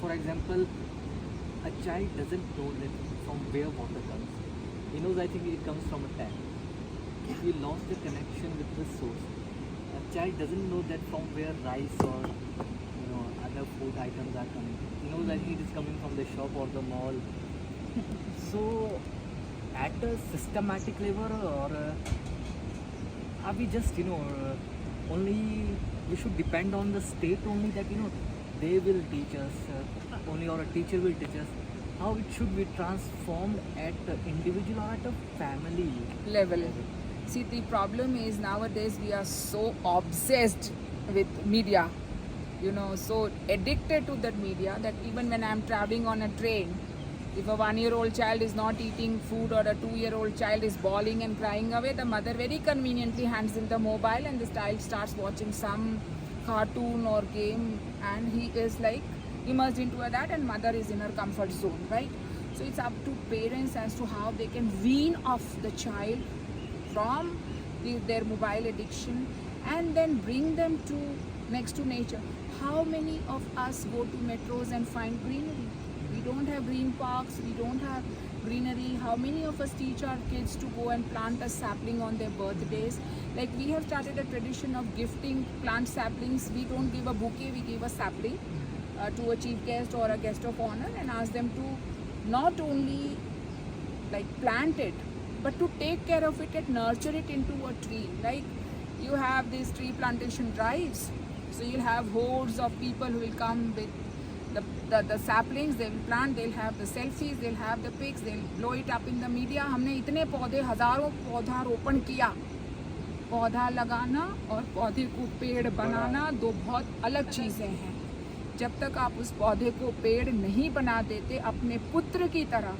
for example, a child doesn't know that from where water comes. He knows, I think, it comes from a tap. If we lost the connection with the source, a child doesn't know that from where rice or other food items are coming. He knows, I think, it is coming from the shop or the mall. So, at a systematic level, or are we just only we should depend on the state only, that they will teach us only, or a teacher will teach us? How it should be transformed at the individual or at a family level. See, the problem is nowadays we are so obsessed with media, so addicted to that media that even when I'm traveling on a train, if a 1-year-old child is not eating food or a 2-year-old child is bawling and crying away, the mother very conveniently hands in the mobile and the child starts watching some cartoon or game, and he is like immersed into that, and mother is in her comfort zone, right? So it's up to parents as to how they can wean off the child from their mobile addiction and then bring them to next to nature. How many of us go to metros and find greenery? We don't have green parks, we don't have greenery. How many of us teach our kids to go and plant a sapling on their birthdays? Like, we have started a tradition of gifting plant saplings. We don't give a bouquet, we give a sapling to a chief guest or a guest of honor, and ask them to not only plant it, but to take care of it and nurture it into a tree. Like, you have these tree plantation drives, so you'll have hordes of people who will come with the saplings, they will plant, they'll have the selfies, they'll have the pics, they'll blow it up in the media. हमने इतने पौधे, हजारों पौधा रोपण किया. पौधा लगाना और पौधे को पेड़ बनाना दो बहुत अलग चीज़ें हैं. जब तक आप उस पौधे को पेड़ नहीं बना देते अपने पुत्र की तरह,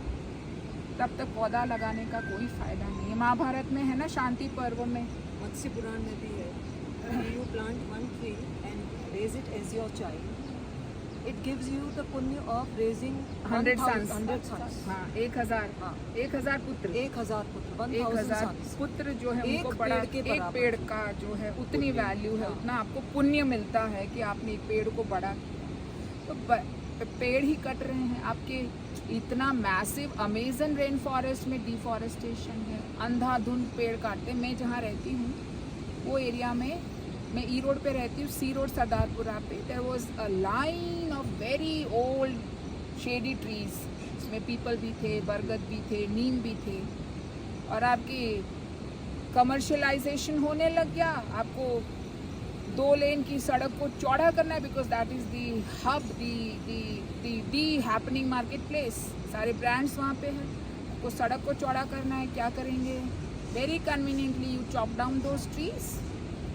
तब तक पौधा लगाने का कोई फायदा नहीं है. महाभारत में है ना, शांति पर्व में, मत्स्य पुराण में भी है, you plant one tree and raise it as your child. It gives you the punya of raising 100 sons. 100 sons. हाँ, 1000 पुत्र. 1000 पुत्र. 1000 sons. पुत्र जो है उनको बड़ा, एक पेड़ का जो है उतनी वैल्यू है, उतना आपको पुण्य मिलता है कि आपने एक पेड़ को बड़ा. तो पेड़ ही कट रहे हैं आपके. इतना मैसिव अमेजन रेन फॉरेस्ट में डिफॉरेस्टेशन है, अंधाधुंध पेड़ काटते. मैं जहाँ रहती हूँ वो एरिया में, मैं ई रोड पे रहती हूँ, सी रोड सरदारपुरा पे, there was a line of very old shady trees. इसमें पीपल भी थे, बरगद भी थे, नीम भी थे. और आपकी कमर्शलाइजेशन होने लग गया. आपको 2 लेन की सड़क को चौड़ा करना है, because that is the hub, the happening market place. सारे ब्रांड्स वहाँ पे हैं. आपको सड़क को चौड़ा करना है, क्या करेंगे? Very conveniently you chop down those trees.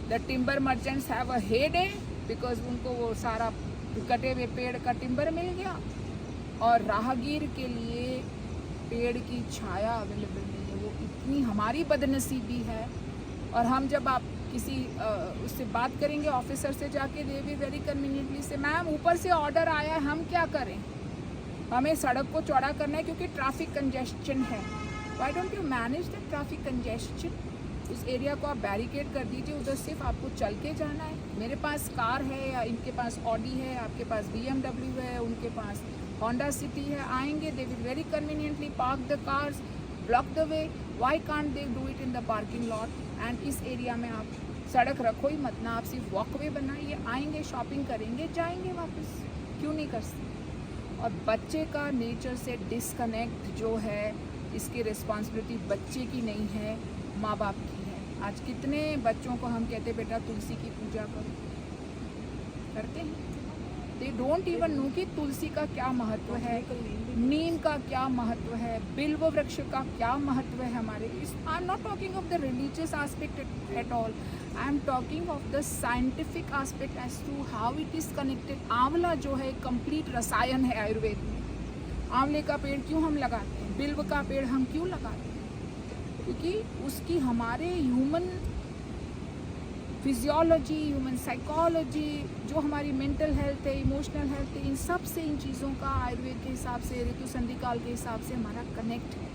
The timber merchants have a heyday, because उनको वो सारा कटे हुए पेड़ का टिम्बर मिल गया. और राहगीर के लिए पेड़ की छाया अवेलेबल नहीं है. वो इतनी हमारी बदनसीबी है. और हम जब आप किसी उससे बात करेंगे, ऑफिसर से जाके, दे भी वेरी कन्वीनियंटली से, मैम ऊपर से ऑर्डर आया है, हम क्या करें? हमें सड़क को चौड़ा करना है क्योंकि ट्रैफिक कंजेस्शन है. Why don't you manage the traffic congestion? उस एरिया को आप बैरिकेड कर दीजिए, उधर सिर्फ आपको चल के जाना है. मेरे पास कार है, या इनके पास ऑडी है, आपके पास BMW है, उनके पास होंडा सिटी है. आएंगे, they will very conveniently park the cars, block the way. Why can't they do it in the parking lot? And इस एरिया में आप सड़क रखो ही मत ना, आप सिर्फ वॉकवे बनाइए. आएंगे, शॉपिंग करेंगे, जाएंगे वापस. क्यों नहीं कर सकते? और बच्चे का नेचर से डिसकनेक्ट जो है, इसकी रिस्पॉन्सिबिलिटी बच्चे की नहीं है, माँ बाप की है. आज कितने बच्चों को हम कहते बेटा तुलसी की पूजा करो, करते हैं. दे डोंट इवन नो कि तुलसी का क्या महत्व है, नीम का क्या महत्व है, बिल्व वृक्ष का क्या महत्व है हमारे. I am not talking of the religious aspect at all. I am talking of the scientific aspect as to how it is connected. आंवला जो है कंप्लीट रसायन है आयुर्वेद में. आंवले का पेड़ क्यों हम लगाते हैं? बिल्व का पेड़ हम क्यों लगाते हैं? क्योंकि उसकी हमारे ह्यूमन फिजियोलॉजी, ह्यूमन साइकोलॉजी, जो हमारी मेंटल हेल्थ है, इमोशनल हेल्थ है, इन सब से, इन चीज़ों का आयुर्वेद के हिसाब से, ऋतु संधि काल के हिसाब से हमारा कनेक्ट है.